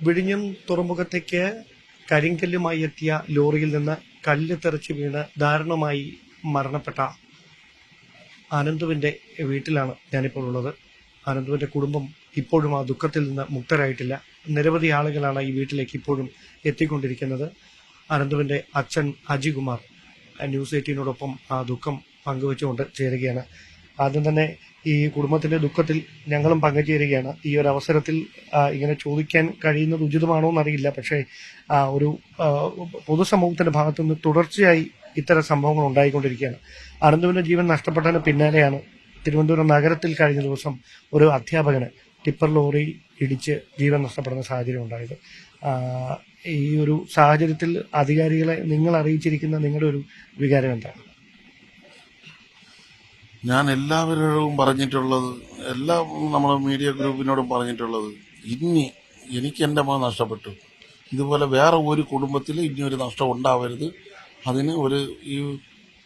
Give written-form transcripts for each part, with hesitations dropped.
വിഴിഞ്ഞം തുറമുഖത്തേക്ക് കരിങ്കല്ലുമായി എത്തിയ ലോറിയിൽ നിന്ന് കല്ല് തെറിച്ച് വീണ് ദാരുണമായി മരണപ്പെട്ട ആനന്ദുവിന്റെ വീട്ടിലാണ് ഞാനിപ്പോൾ ഉള്ളത്. ആനന്ദുവിന്റെ കുടുംബം ഇപ്പോഴും ആ ദുഃഖത്തിൽ നിന്ന് മുക്തരായിട്ടില്ല. നിരവധി ആളുകളാണ് ഈ വീട്ടിലേക്ക് ഇപ്പോഴും എത്തിക്കൊണ്ടിരിക്കുന്നത്. ആനന്ദുവിന്റെ അച്ഛൻ അജികുമാർ ന്യൂസ് 18നോടൊപ്പം ആ ദുഃഖം പങ്കുവെച്ചുകൊണ്ട് ചേരുകയാണ്. ആദ്യം തന്നെ ഈ കുടുംബത്തിന്റെ ദുഃഖത്തിൽ ഞങ്ങളും പങ്കുചേരുകയാണ്. ഈ ഒരു അവസരത്തിൽ ഇങ്ങനെ ചോദിക്കാൻ കഴിയുന്നത് ഉചിതമാണോ എന്നറിയില്ല. പക്ഷേ ഒരു പൊതുസമൂഹത്തിന്റെ ഭാഗത്തുനിന്ന് തുടർച്ചയായി ഇത്തരം സംഭവങ്ങൾ ഉണ്ടായിക്കൊണ്ടിരിക്കുകയാണ്. ആനന്ദുവിന്റെ ജീവൻ നഷ്ടപ്പെട്ടതിന് പിന്നാലെയാണ് തിരുവനന്തപുരം നഗരത്തിൽ കഴിഞ്ഞ ദിവസം ഒരു അധ്യാപകന് ടിപ്പർ ലോറി ഇടിച്ച് ജീവൻ നഷ്ടപ്പെടുന്ന സാഹചര്യം ഉണ്ടായത്. ഈ ഒരു സാഹചര്യത്തിൽ അധികാരികളെ നിങ്ങൾ അറിയിച്ചിരിക്കുന്ന നിങ്ങളുടെ ഒരു വികാരം എന്താണ്? ഞാൻ എല്ലാവരോടും പറഞ്ഞിട്ടുള്ളത്, എല്ലാ നമ്മുടെ മീഡിയ ഗ്രൂപ്പിനോടും പറഞ്ഞിട്ടുള്ളത്, ഇനി എനിക്ക് എൻ്റെ മകൻ നഷ്ടപ്പെട്ടു, ഇതുപോലെ വേറെ ഒരു കുടുംബത്തിൽ ഇനി ഒരു നഷ്ടം ഉണ്ടാവരുത്. അതിന് ഈ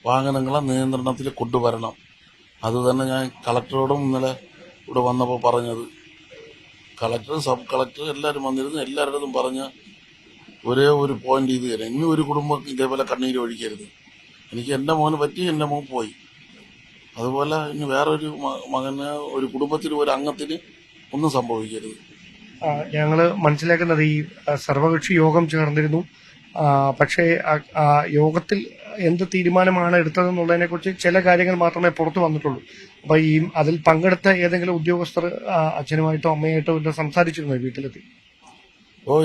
വാഹനങ്ങളെ നിയന്ത്രണത്തിൽ കൊണ്ടുവരണം. അതുതന്നെ ഞാൻ കളക്ടറോടും ഇന്നലെ ഇവിടെ വന്നപ്പോൾ പറഞ്ഞത്. കളക്ടർ, സബ് കളക്ടർ എല്ലാവരും വന്നിരുന്നു. എല്ലാവരുടെതും പറഞ്ഞ ഒരേ ഒരു പോയിന്റ് ഇത് തന്നെ, ഇനി ഒരു കുടുംബം ഇതേപോലെ കണ്ണീര് ഒഴിക്കരുത്. എനിക്ക് എൻ്റെ മോന് പറ്റി, എൻ്റെ മോൻ പോയി. അതുപോലെ ഇനി വേറൊരു മകന്, ഒരു കുടുംബത്തിൽ ഒരു അംഗത്തിന് ഒന്നും സംഭവിക്കരുത്. ഞങ്ങൾ മനസ്സിലാക്കുന്നത് ഈ സർവകക്ഷി യോഗം ചേർന്നിരുന്നു. പക്ഷേ യോഗത്തിൽ എന്ത് തീരുമാനമാണ് എടുത്തതെന്നുള്ളതിനെ കുറിച്ച് ചില കാര്യങ്ങൾ മാത്രമേ പുറത്തു വന്നിട്ടുള്ളൂ. അപ്പൊ അതിൽ പങ്കെടുത്ത ഏതെങ്കിലും ഉദ്യോഗസ്ഥർ അച്ഛനുമായിട്ടോ അമ്മയായിട്ടോ സംസാരിച്ചിരുന്നു വീട്ടിലെത്തി?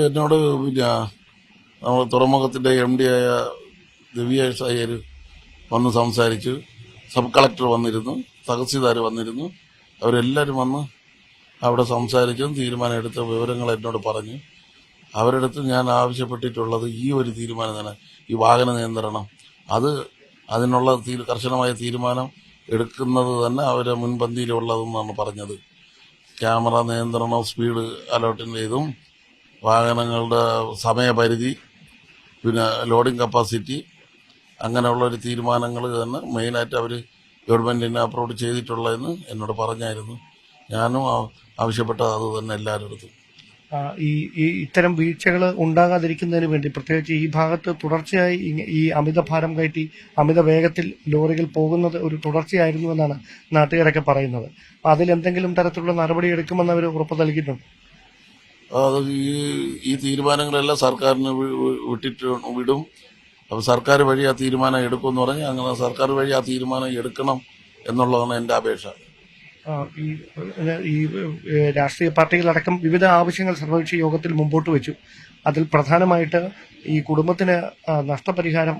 എന്നോട് പിന്നെ നമ്മൾ തുറമുഖത്തിന്റെ MD ആയ ദിവ്യേഷ് അയ്യർ വന്ന് സംസാരിച്ചു. സബ് കളക്ടർ വന്നിരുന്നു, തഹസീൽദാർ വന്നിരുന്നു. അവരെല്ലാവരും വന്ന് അവിടെ സംസാരിച്ചും തീരുമാനം എടുത്ത വിവരങ്ങൾ എന്നോട് പറഞ്ഞു. അവരുടെ അടുത്ത് ഞാൻ ആവശ്യപ്പെട്ടിട്ടുള്ളത് ഈ ഒരു തീരുമാനം തന്നെ, ഈ വാഹന നിയന്ത്രണം, അതിനുള്ള കർശനമായ തീരുമാനം എടുക്കുന്നത് തന്നെ അവരെ മുൻപന്തിയിലുള്ളതെന്നാണ് പറഞ്ഞത്. ക്യാമറ നിയന്ത്രണം, സ്പീഡ് അലോട്ടിൻ്റെ ഇതും, വാഹനങ്ങളുടെ സമയപരിധി, പിന്നെ ലോഡിംഗ് കപ്പാസിറ്റി, അങ്ങനെയുള്ള ഒരു തീരുമാനങ്ങൾ തന്നെ മെയിനായിട്ട് അവർ ഗവൺമെന്റിനെ അപ്രൂവ് ചെയ്തിട്ടുള്ളതെന്ന് എന്നോട് പറഞ്ഞായിരുന്നു. ഞാനും ആവശ്യപ്പെട്ടത് അത് തന്നെ എല്ലാവരുടെ അടുത്തും. ഇത്തരം വീഴ്ചകൾ ഉണ്ടാകാതിരിക്കുന്നതിന് വേണ്ടി പ്രത്യേകിച്ച് ഈ ഭാഗത്ത് തുടർച്ചയായി ഈ അമിത ഭാരം കയറ്റി അമിത വേഗത്തിൽ ലോറികൾ പോകുന്നത് ഒരു തുടർച്ചയായിരുന്നു എന്നാണ് നാട്ടുകാരൊക്കെ പറയുന്നത്. അതിലെന്തെങ്കിലും തരത്തിലുള്ള നടപടി എടുക്കുമെന്ന് അവർ ഉറപ്പ് നൽകിയിട്ടുണ്ട്. ഈ തീരുമാനങ്ങളെല്ലാം സർക്കാരിന് വിടും. അപ്പോൾ സർക്കാർ വഴി ആ തീരുമാനം എടുക്കുമെന്ന് പറഞ്ഞ് അങ്ങനെ സർക്കാർ വഴി ആ തീരുമാനം എടുക്കണം എന്നുള്ളതാണ് എൻ്റെ അപേക്ഷ. ഈ രാഷ്ട്രീയ പാർട്ടികളടക്കം വിവിധ ആവശ്യങ്ങൾ സർവകക്ഷി യോഗത്തിൽ മുമ്പോട്ട് വെച്ചു. അതിൽ പ്രധാനമായിട്ട് ഈ കുടുംബത്തിന് നഷ്ടപരിഹാരം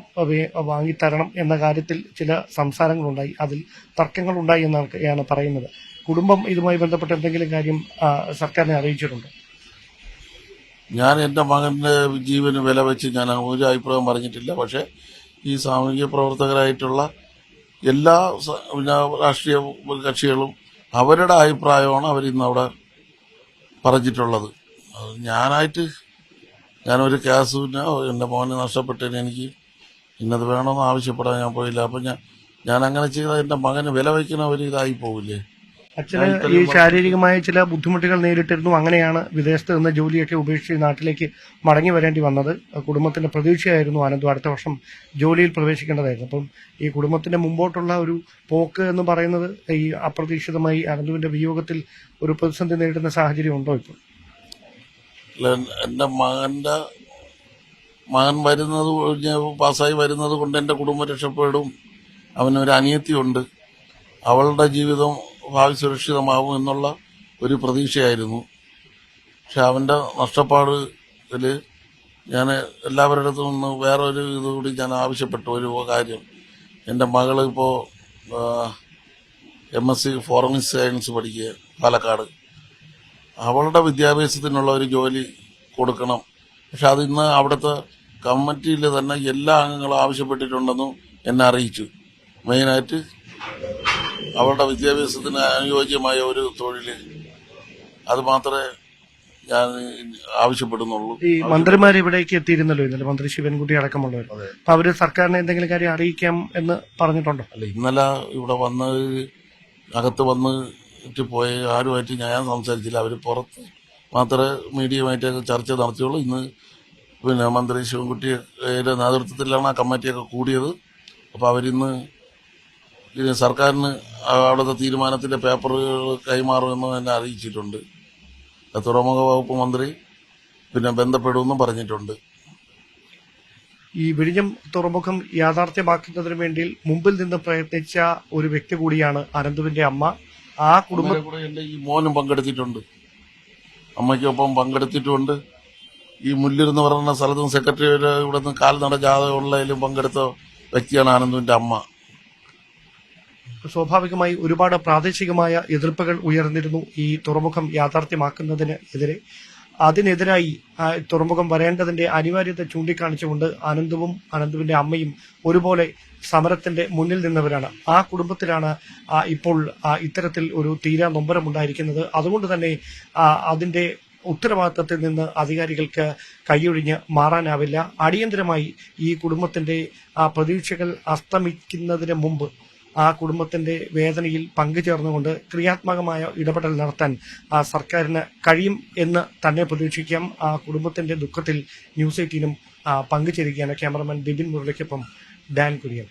വാങ്ങിത്തരണം എന്ന കാര്യത്തിൽ ചില സംസാരങ്ങളുണ്ടായി, അതിൽ തർക്കങ്ങളുണ്ടായി എന്നാണ് പറയുന്നത്. കുടുംബം ഇതുമായി ബന്ധപ്പെട്ട എന്തെങ്കിലും കാര്യം സർക്കാരിനെ അറിയിച്ചിട്ടുണ്ടോ? ഞാൻ എൻ്റെ മകന്റെ ജീവന് വില വെച്ച് ഞാൻ ഒരു അഭിപ്രായം പറഞ്ഞിട്ടില്ല. പക്ഷെ ഈ സാമൂഹിക പ്രവർത്തകരായിട്ടുള്ള എല്ലാ രാഷ്ട്രീയ കക്ഷികളും അവരുടെ അഭിപ്രായമാണ് അവരിന്ന് അവിടെ പറഞ്ഞിട്ടുള്ളത്. ഞാനൊരു കേസിന് എൻ്റെ മോനെ നഷ്ടപ്പെട്ടതിന് എനിക്ക് ഇന്നത് വേണമെന്ന് ആവശ്യപ്പെടാൻ ഞാൻ പോയില്ല. അപ്പം ഞാൻ അങ്ങനെ ചെയ്താൽ എൻ്റെ മകന് വില വയ്ക്കുന്ന ഒരു ഇതായി പോവില്ലേ? അച്ഛന് ഈ ശാരീരികമായ ചില ബുദ്ധിമുട്ടുകൾ നേരിട്ടിരുന്നു. അങ്ങനെയാണ് വിദേശത്ത് നിന്ന് ജോലിയൊക്കെ ഉപേക്ഷിച്ച് നാട്ടിലേക്ക് മടങ്ങി വരേണ്ടി വന്നത്. കുടുംബത്തിന്റെ പ്രതീക്ഷയായിരുന്നു ആനന്ദു അടുത്ത വർഷം ജോലിയിൽ പ്രവേശിക്കേണ്ടതായിരുന്നു. അപ്പം ഈ കുടുംബത്തിന്റെ മുമ്പോട്ടുള്ള ഒരു പോക്ക് എന്ന് പറയുന്നത് ഈ അപ്രതീക്ഷിതമായി ആനന്ദുവിന്റെ വിയോഗത്തിൽ ഒരു പ്രതിസന്ധി നേരിടുന്ന സാഹചര്യം ഉണ്ടോ ഇപ്പോൾ? എൻ്റെ മകൻ വരുന്നത് പാസ്സായി വരുന്നത് കൊണ്ട് എൻ്റെ കുടുംബം രക്ഷപ്പെടും. അവനൊരു അനിയത്തിയുണ്ട്, അവളുടെ ജീവിതം ഭാവി സുരക്ഷിതമാവും എന്നുള്ള ഒരു പ്രതീക്ഷയായിരുന്നു. പക്ഷെ അവൻ്റെ നഷ്ടപ്പാടിൽ ഞാൻ എല്ലാവരുടെ അടുത്തും നിന്ന് വേറൊരു ഇതുകൂടി ഞാൻ ആവശ്യപ്പെട്ടു. ഒരു കാര്യം, എൻ്റെ മകൾ ഇപ്പോൾ MSc ഫോറൻസിക് സയൻസ് പഠിക്കുക പാലക്കാട്. അവളുടെ വിദ്യാഭ്യാസത്തിനുള്ള ഒരു ജോലി കൊടുക്കണം. പക്ഷെ അതിന്ന് അവിടുത്തെ കമ്മിറ്റിയിൽ തന്നെ എല്ലാ അംഗങ്ങളും ആവശ്യപ്പെട്ടിട്ടുണ്ടെന്നും എന്നെ അറിയിച്ചു. മെയിനായിട്ട് അവളുടെ വിദ്യാഭ്യാസത്തിന് അനുയോജ്യമായ ഒരു തൊഴിൽ, അത് മാത്രമേ ഞാൻ ആവശ്യപ്പെടുന്നുള്ളൂ. ഈ മന്ത്രിമാർ ഇവിടേക്ക് എത്തിയിരുന്നല്ലോ ഇന്നലെ, മന്ത്രി ശിവൻകുട്ടി അടക്കമുള്ളവർ. അപ്പൊ അവര് സർക്കാരിനെ എന്തെങ്കിലും കാര്യം അറിയിക്കാം എന്ന് പറഞ്ഞിട്ടുണ്ടോ? അല്ല, ഇന്നലെ ഇവിടെ അകത്ത് വന്നിട്ട് പോയ ആരുമായിട്ട് ഞാൻ സംസാരിച്ചില്ല. അവര് പുറത്ത് മാത്രമേ മീഡിയയുമായിട്ടൊക്കെ ചർച്ച നടത്തിയുള്ളൂ. ഇന്ന് പിന്നെ മന്ത്രി ശിവൻകുട്ടിയുടെ നേതൃത്വത്തിലാണ് ആ കമ്മിറ്റിയൊക്കെ കൂടിയത്. അപ്പോൾ അവരിന്ന് ഇത് സർക്കാരിന് അവിടുത്തെ തീരുമാനത്തിന്റെ പേപ്പറുകൾ കൈമാറുമെന്ന് തന്നെ അറിയിച്ചിട്ടുണ്ട്. തുറമുഖ വകുപ്പ് മന്ത്രി പിന്നെ ബന്ധപ്പെടുമെന്നും പറഞ്ഞിട്ടുണ്ട്. ഈ വിഴിഞ്ഞം തുറമുഖം യാഥാർത്ഥ്യമാക്കുന്നതിന് വേണ്ടി മുമ്പിൽ നിന്ന് പ്രയത്നിച്ച ഒരു വ്യക്തി കൂടിയാണ് അനന്തുവിന്റെ അമ്മ. ആ കുടുംബ അമ്മയുടെ കൂടെ എന്റെ ഈ മോനും പങ്കെടുത്തിട്ടുണ്ട്, അമ്മയ്ക്കൊപ്പം പങ്കെടുത്തിട്ടുണ്ട്. ഈ മുല്ലിരുന്ന് പറയുന്ന സ്ഥലത്തും സെക്രട്ടറിയുടെ ഇവിടെ നിന്ന് കാൽനട ജാഥയുള്ളതിലും പങ്കെടുത്ത വ്യക്തിയാണ് ആനന്ദുവിന്റെ അമ്മ. സ്വാഭാവികമായി ഒരുപാട് പ്രാദേശികമായ എതിർപ്പുകൾ ഉയർന്നിരുന്നു ഈ തുറമുഖം യാഥാർത്ഥ്യമാക്കുന്നതിന് എതിരെ. അതിനെതിരായി തുറമുഖം വരേണ്ടതിന്റെ അനിവാര്യത ചൂണ്ടിക്കാണിച്ചുകൊണ്ട് അനന്തുവിന്റെ അമ്മയും ഒരുപോലെ സമരത്തിന്റെ മുന്നിൽ നിന്നവരാണ്. ആ കുടുംബത്തിലാണ് ഇപ്പോൾ ഇത്തരത്തിൽ ഒരു തീരാ നൊമ്പരമുണ്ടായിരിക്കുന്നത്. അതുകൊണ്ട് തന്നെ അതിന്റെ ഉത്തരവാദിത്തത്തിൽ നിന്ന് അധികാരികൾക്ക് കൈയൊഴിഞ്ഞ് മാറാനാവില്ല. അടിയന്തരമായി ഈ കുടുംബത്തിന്റെ പ്രതീക്ഷകൾ അസ്തമിക്കുന്നതിന് മുമ്പ് ആ കുടുംബത്തിന്റെ വേദനയിൽ പങ്കുചേർന്നുകൊണ്ട് ക്രിയാത്മകമായ ഇടപെടൽ നടത്താൻ സർക്കാരിന് കഴിയും എന്ന് തന്നെ പ്രതീക്ഷിക്കാം. ആ കുടുംബത്തിന്റെ ദുഃഖത്തിൽ ന്യൂസ് 18 പങ്കുചേരുകയാണ് ക്യാമറമാൻ ബിബിൻ മുരളിക്കൊപ്പം ഡാൻ കുര്യൻ.